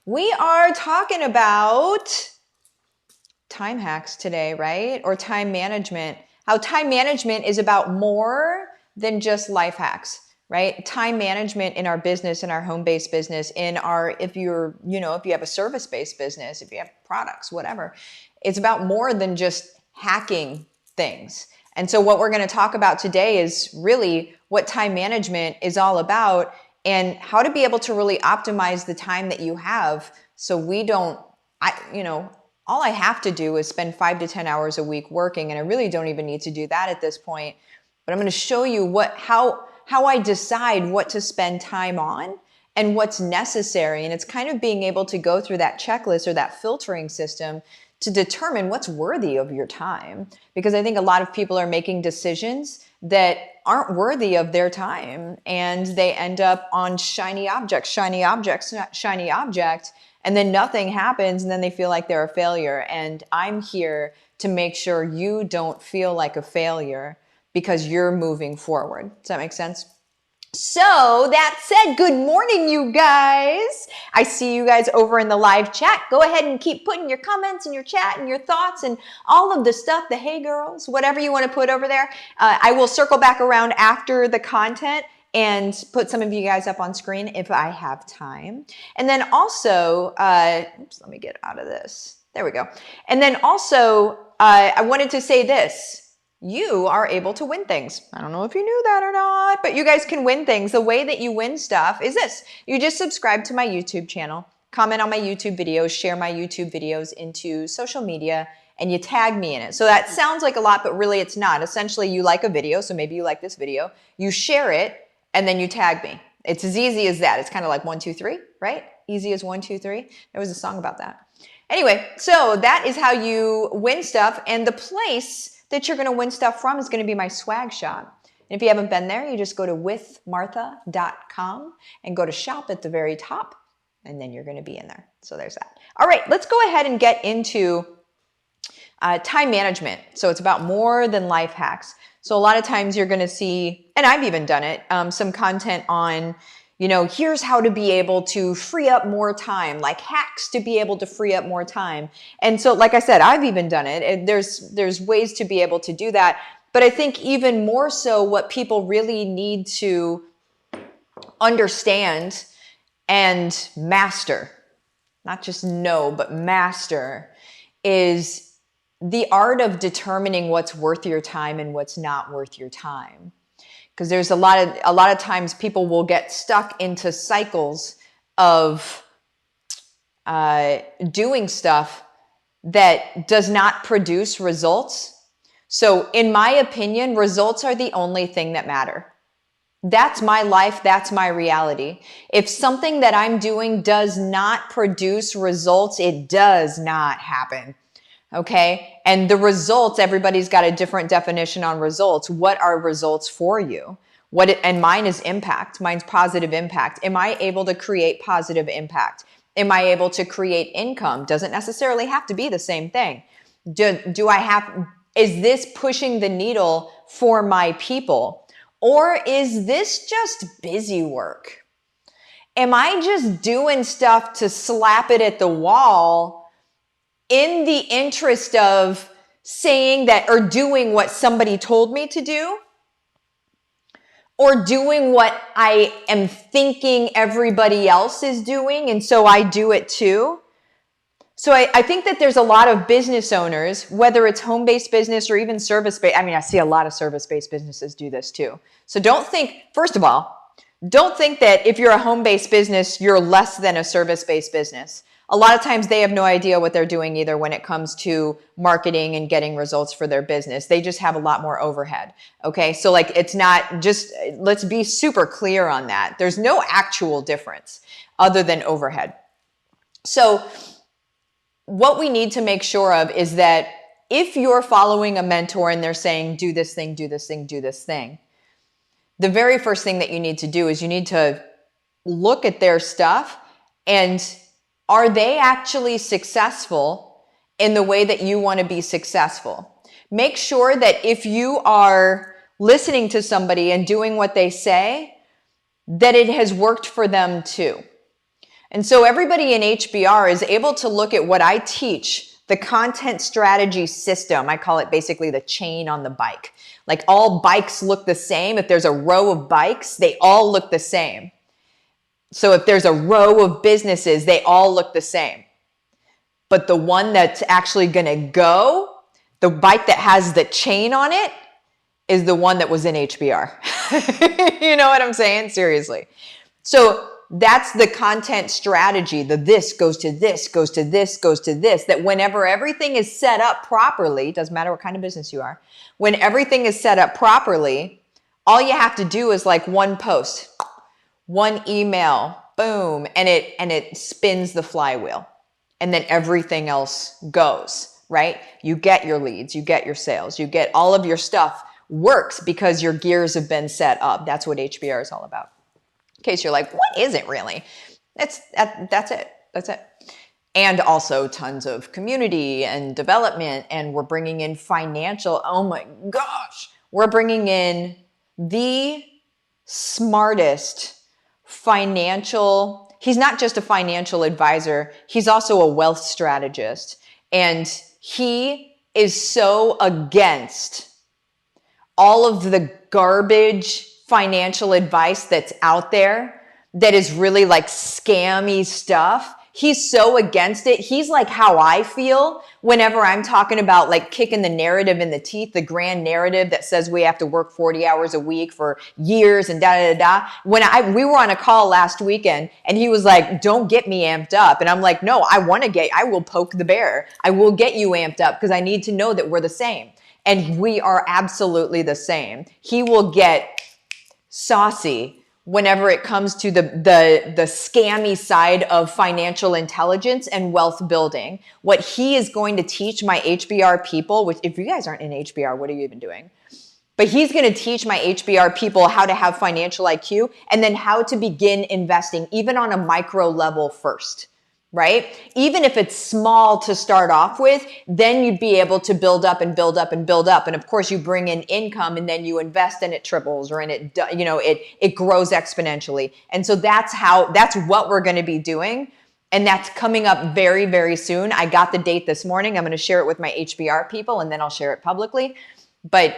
We are talking about time hacks today, right? Or time management. How time management is about more than just life hacks, right? Time management in our business, in our home-based business, if you have a service-based business, if you have products, whatever, it's about more than just hacking things. And so what we're going to talk about today is really what time management is all about and how to be able to really optimize the time that you have. So all I have to do is spend 5 to 10 hours a week working, and I really don't even need to do that at this point. But I'm going to show you how I decide what to spend time on and what's necessary. And it's kind of being able to go through that checklist or that filtering system to determine what's worthy of your time. Because I think a lot of people are making decisions that aren't worthy of their time, and they end up on shiny object, and then nothing happens, and then they feel like they're a failure. And I'm here to make sure you don't feel like a failure because you're moving forward. Does that make sense? So that said, good morning, you guys. I see you guys over in the live chat. Go ahead and keep putting your comments and your chat and your thoughts and all of the stuff, the hey girls, whatever you want to put over there. I will circle back around after the content and put some of you guys up on screen if I have time. And then also, oops, let me get out of this. There we go. And then also, I wanted to say this. You are able to win things. I don't know if you knew that or not, but you guys can win things. The way that you win stuff is this. You just subscribe to my YouTube channel, comment on my YouTube videos, share my YouTube videos into social media, and you tag me in it. So that sounds like a lot, but really it's not. Essentially, you like a video, so maybe you like this video, you share it, and then you tag me. It's as easy as that. It's kind of like 1, 2, 3, right? Easy as 1, 2, 3. There was a song about that. Anyway, so that is how you win stuff, and the place that you're going to win stuff from is going to be my swag shop. And if you haven't been there, you just go to withmartha.com and go to shop at the very top, and then you're going to be in there. So there's that. All right, let's go ahead and get into time management. So it's about more than life hacks. So a lot of times you're going to see, and I've even done it, some content on, here's how to be able to free up more time, like hacks to be able to free up more time. And so, like I said, I've even done it. And there's ways to be able to do that. But I think even more so what people really need to understand and master, not just know, but master, is the art of determining what's worth your time and what's not worth your time. Because there's a lot of times people will get stuck into cycles of doing stuff that does not produce results. So in my opinion, results are the only thing that matter. That's my life. That's my reality. If something that I'm doing does not produce results, it does not happen. Okay. And the results, everybody's got a different definition on results. What are results for you? And mine is impact. Mine's positive impact. Am I able to create positive impact? Am I able to create income? Doesn't necessarily have to be the same thing. Is this pushing the needle for my people? Or is this just busy work? Am I just doing stuff to slap it at the wall in the interest of saying that or doing what somebody told me to do, or doing what I am thinking everybody else is doing, and so I do it too? So I think that there's a lot of business owners, whether it's home-based business or even service-based. I see a lot of service-based businesses do this too. So first of all, don't think that if you're a home-based business, you're less than a service-based business. A lot of times they have no idea what they're doing either when it comes to marketing and getting results for their business. They just have a lot more overhead. Okay. So it's not just, let's be super clear on that. There's no actual difference other than overhead. So what we need to make sure of is that if you're following a mentor and they're saying, do this thing, do this thing, do this thing, the very first thing that you need to do is you need to look at their stuff and are they actually successful in the way that you want to be successful? Make sure that if you are listening to somebody and doing what they say, that it has worked for them too. And so everybody in HBR is able to look at what I teach, the content strategy system. I call it basically the chain on the bike. Like all bikes look the same. If there's a row of bikes, they all look the same. So if there's a row of businesses, they all look the same. But the one that's actually going to go, the bike that has the chain on it, is the one that was in HBR. You know what I'm saying? Seriously. So that's the content strategy. The this goes to this, goes to this, goes to this, that whenever everything is set up properly, doesn't matter what kind of business you are, when everything is set up properly, all you have to do is like one post, one email, boom, and it spins the flywheel. And then everything else goes, right? You get your leads, you get your sales, you get all of your stuff works because your gears have been set up. That's what HBR is all about. In case you're like, what is it really? That's it. And also tons of community and development, and we're bringing in financial, oh my gosh, we're bringing in the smartest financial, he's not just a financial advisor, he's also a wealth strategist. And he is so against all of the garbage financial advice that's out there that is really like scammy stuff. He's so against it. He's like how I feel whenever I'm talking about like kicking the narrative in the teeth, the grand narrative that says we have to work 40 hours a week for years and da da da. When we were on a call last weekend and he was like, don't get me amped up. And I'm like, no, I will poke the bear. I will get you amped up because I need to know that we're the same. And we are absolutely the same. He will get saucy whenever it comes to the scammy side of financial intelligence and wealth building. What he is going to teach my HBR people, which if you guys aren't in HBR, what are you even doing? But he's going to teach my HBR people how to have financial IQ and then how to begin investing even on a micro level first. Right? Even if it's small to start off with, then you'd be able to build up and build up and build up. And of course you bring in income and then you invest and it triples or it grows exponentially. And so that's what we're going to be doing. And that's coming up very, very soon. I got the date this morning. I'm going to share it with my HBR people and then I'll share it publicly. But,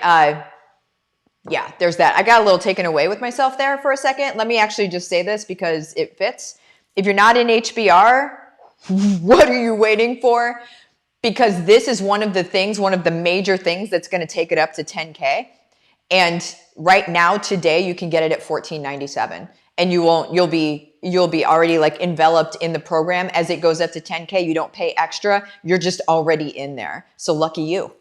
yeah, there's that. I got a little taken away with myself there for a second. Let me actually just say this because it fits. If you're not in HBR, what are you waiting for? Because this is one of the major things that's going to take it up to 10K. And right now, today, you can get it at $14.97. And you'll be already like enveloped in the program. As it goes up to 10K, you don't pay extra. You're just already in there. So lucky you,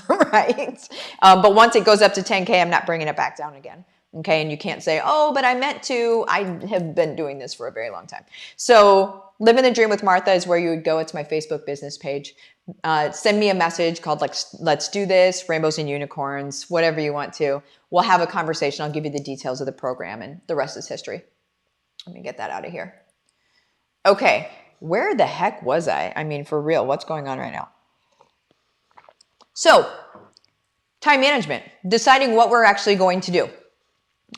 right? But once it goes up to 10K, I'm not bringing it back down again. Okay, and you can't say, oh, but I meant to. I have been doing this for a very long time. So Livin the Dream with Martha is where you would go. It's my Facebook business page. Send me a message called like, let's do this, rainbows and unicorns, whatever you want to. We'll have a conversation. I'll give you the details of the program and the rest is history. Let me get that out of here. Okay, where the heck was I? I mean, for real, what's going on right now? So time management, deciding what we're actually going to do.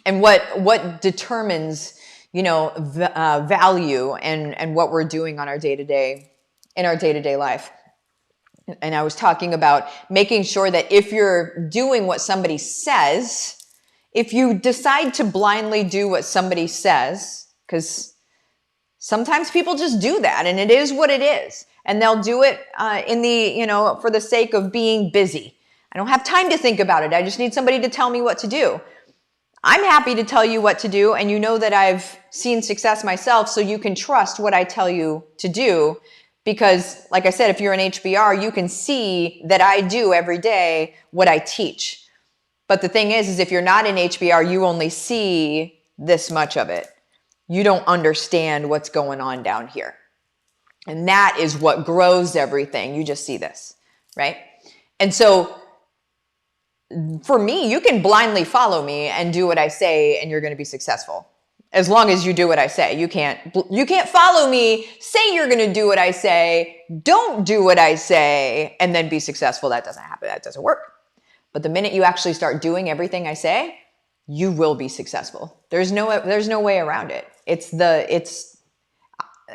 And what determines, value and what we're doing on our day-to-day, in our day-to-day life. And I was talking about making sure that if you're doing what somebody says, if you decide to blindly do what somebody says, because sometimes people just do that and it is what it is. And they'll do it for the sake of being busy. I don't have time to think about it. I just need somebody to tell me what to do. I'm happy to tell you what to do, and you know that I've seen success myself, so you can trust what I tell you to do because, like I said, if you're an HBR, you can see that I do every day what I teach. But the thing is if you're not in HBR, you only see this much of it. You don't understand what's going on down here. And that is what grows everything. You just see this, right? And so for me, you can blindly follow me and do what I say and you're going to be successful. As long as you do what I say. You can't follow me, say you're going to do what I say, don't do what I say, and then be successful. That doesn't happen. That doesn't work. But the minute you actually start doing everything I say, you will be successful. There's no way around it.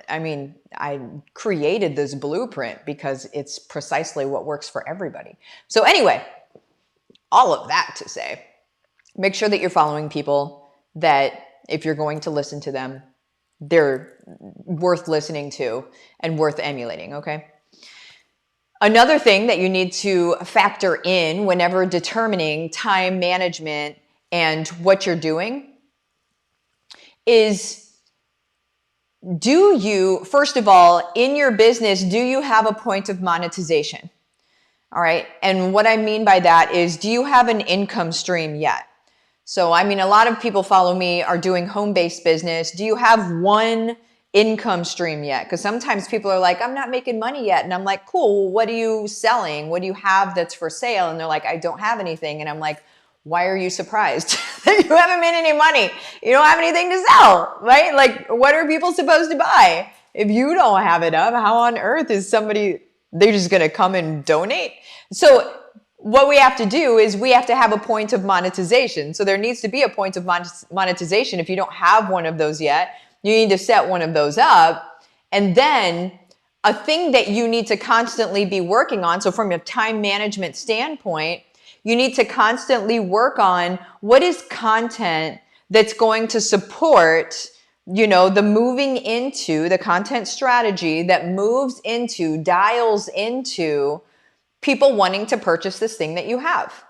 I mean, I created this blueprint because it's precisely what works for everybody. So anyway, all of that to say, make sure that you're following people that if you're going to listen to them, they're worth listening to and worth emulating, okay? Another thing that you need to factor in whenever determining time management and what you're doing is, do you, first of all, in your business, do you have a point of monetization? All right. And what I mean by that is, do you have an income stream yet? So, I mean, a lot of people follow me are doing home-based business. Do you have one income stream yet? Because sometimes people are like, I'm not making money yet. And I'm like, cool, what are you selling? What do you have that's for sale? And they're like, I don't have anything. And I'm like, why are you surprised that you haven't made any money? You don't have anything to sell, right? Like, what are people supposed to buy? If you don't have it up, how on earth is somebody, they're just going to come and donate? So what we have to do is we have to have a point of monetization. So there needs to be a point of monetization. If you don't have one of those yet, you need to set one of those up. And then a thing that you need to constantly be working on. So from a time management standpoint, you need to constantly work on what is content that's going to support, you know, the moving into the content strategy that moves into, dials into people wanting to purchase this thing that you have.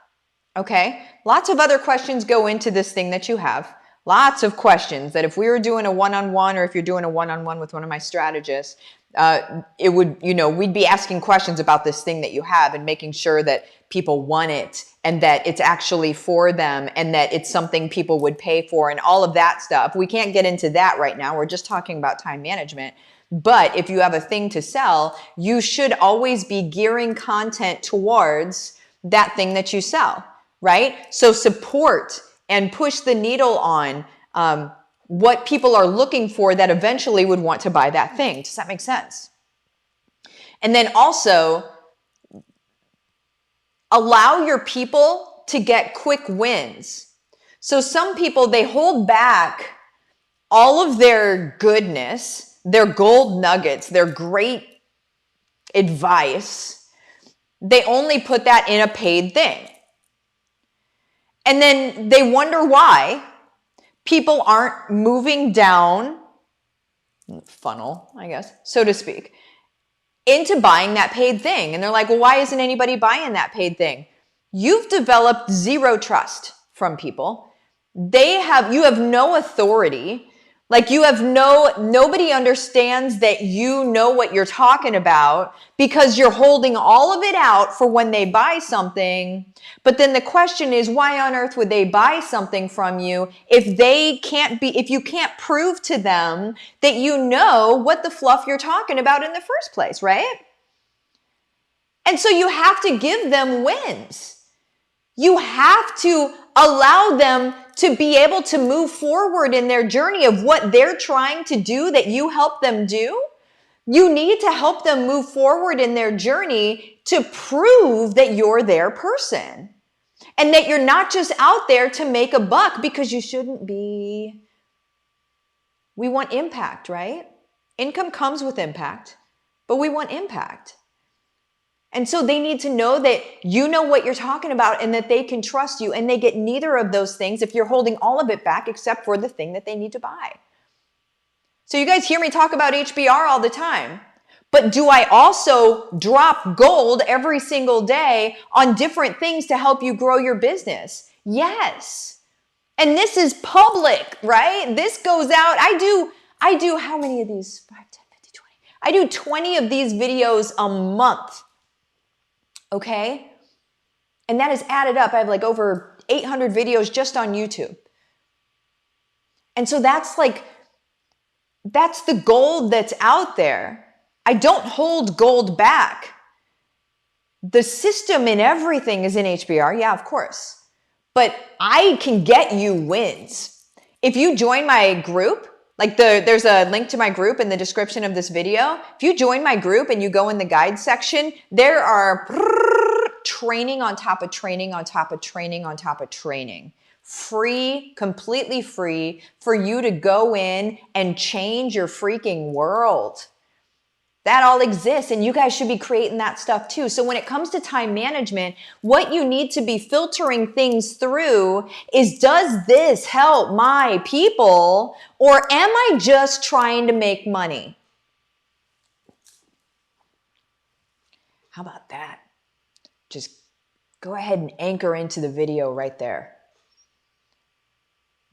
Okay. Lots of other questions go into this thing that you have. Lots of questions that if we were doing a one-on-one, or if you're doing a one-on-one with one of my strategists, it would, you know, we'd be asking questions about this thing that you have and making sure that people want it and that it's actually for them and that it's something people would pay for and all of that stuff. We can't get into that right now. We're just talking about time management. But if you have a thing to sell, you should always be gearing content towards that thing that you sell, right? So support and push the needle on what people are looking for that eventually would want to buy that thing. Does that make sense? And then also allow your people to get quick wins. So some people, they hold back all of their goodness, their gold nuggets, their great advice. They only put that in a paid thing. And then they wonder why people aren't moving down the funnel, I guess, so to speak, into buying that paid thing. And they're like, well, why isn't anybody buying that paid thing? You've developed zero trust from people. You have no authority. Like nobody understands that you know what you're talking about because you're holding all of it out for when they buy something. But then the question is, why on earth would they buy something from you if you can't prove to them that you know what the fluff you're talking about in the first place, right? And so you have to give them wins. You have to allow them to be able to move forward in their journey of what they're trying to do that you help them do. You need to help them move forward in their journey to prove that you're their person and that you're not just out there to make a buck, because you shouldn't be. We want impact, right? Income comes with impact, but we want impact. And so they need to know that you know what you're talking about and that they can trust you, and they get neither of those things if you're holding all of it back except for the thing that they need to buy. So you guys hear me talk about HBR all the time, but do I also drop gold every single day on different things to help you grow your business? Yes. And this is public, right? This goes out. I do how many of these? 5, 10, 15, 20. I do 20 of these videos a month. Okay? And that is added up. I have like over 800 videos just on YouTube. And so that's the gold that's out there. I don't hold gold back. The system in everything is in HBR. Yeah, of course. But I can get you wins. If you join my group, there's a link to my group in the description of this video. If you join my group and you go in the guide section, there are training on top of training on top of training on top of training free, completely free for you to go in and change your freaking world. That all exists, and you guys should be creating that stuff too. So when it comes to time management, what you need to be filtering things through is, does this help my people, or am I just trying to make money? How about that? Just go ahead and anchor into the video right there.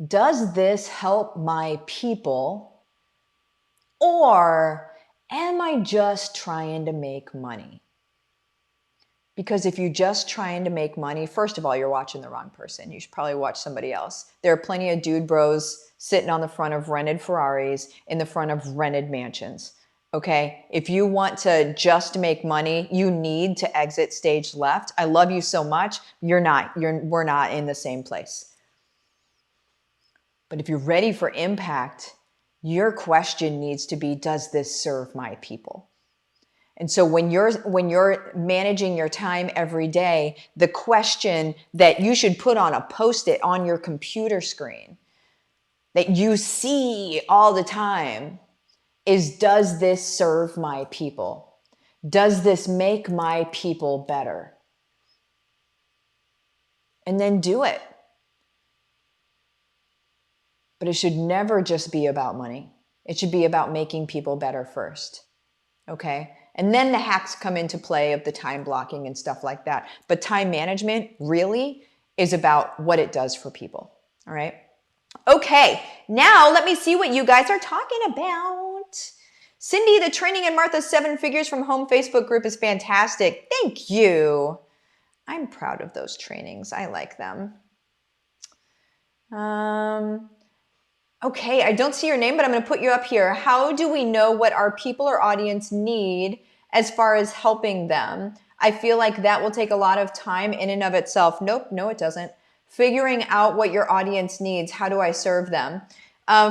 Does this help my people, or am I just trying to make money? Because if you're just trying to make money, first of all, you're watching the wrong person. You should probably watch somebody else. There are plenty of dude bros sitting on the front of rented Ferraris in the front of rented mansions. Okay? If you want to just make money, you need to exit stage left. I love you so much. We're not in the same place. But if you're ready for impact, your question needs to be, does this serve my people? And so when you're managing your time every day, the question that you should put on a Post-it on your computer screen that you see all the time is, does this serve my people? Does this make my people better? And then do it. But it should never just be about money. It should be about making people better first. Okay? And then the hacks come into play of the time blocking and stuff like that. But time management really is about what it does for people. All right? Okay, now let me see what you guys are talking about. Cindy, the training in Martha's 7 Figures from Home Facebook group is fantastic. Thank you. I'm proud of those trainings. I like them. Okay, I don't see your name, but I'm going to put you up here. How do we know what our people or audience need as far as helping them? I feel like that will take a lot of time in and of itself. Nope, no, it doesn't. Figuring out what your audience needs. How do I serve them?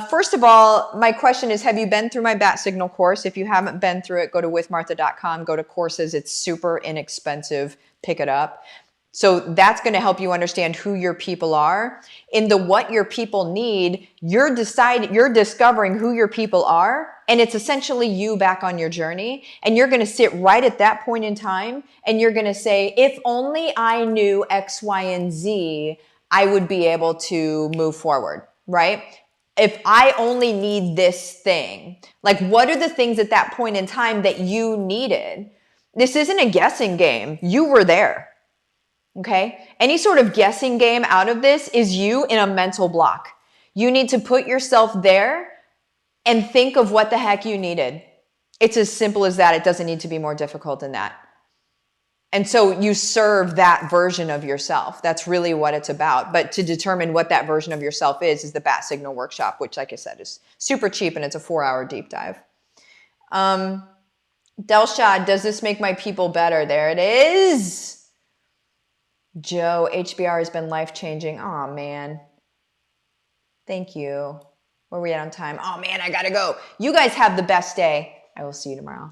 First of all, my question is, have you been through my Bat Signal course? If you haven't been through it, go to withmartha.com, go to courses. It's super inexpensive. Pick it up. So that's going to help you understand who your people are. In the what your people need, you're discovering who your people are, and it's essentially you back on your journey. And you're going to sit right at that point in time, and you're going to say, if only I knew X, Y, and Z, I would be able to move forward, right? If I only need this thing, like what are the things at that point in time that you needed? This isn't a guessing game. You were there. Okay? Any sort of guessing game out of this is you in a mental block. You need to put yourself there and think of what the heck you needed. It's as simple as that. It doesn't need to be more difficult than that. And so you serve that version of yourself. That's really what it's about. But to determine what that version of yourself is the Bat Signal workshop, which, like I said, is super cheap and it's a 4-hour deep dive. Delshad, does this make my people better? There it is. Joe, HBR has been life-changing. Aw, man. Thank you. Where are we at on time? Oh, man, I gotta go. You guys have the best day. I will see you tomorrow.